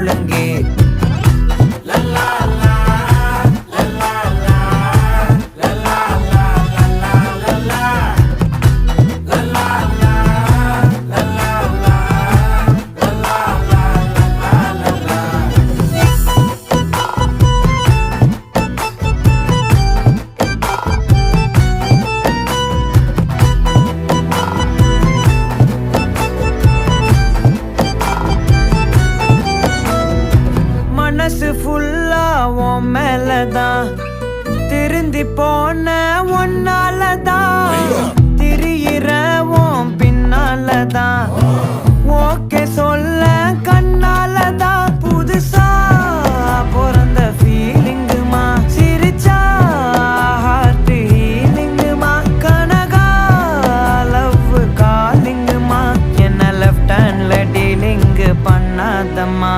முழங்கே. மனசு ஃபுல்லா உன் மேலதான், திருந்தி போன ஒன்னாலதான், திரியிற உன் பின்னாலதான், ஓகே சொல்ல கண்ணாலதான். புதுசா பிறந்த ஃபீலிங்குமா, சிரிச்சா ஹார்ட் ஹீலிங்குமா, கனகா லவ் காலிங்குமா, என்ன லெஃப்ட் ஹேண்ட்ல டீலிங் பண்ணாதம்மா.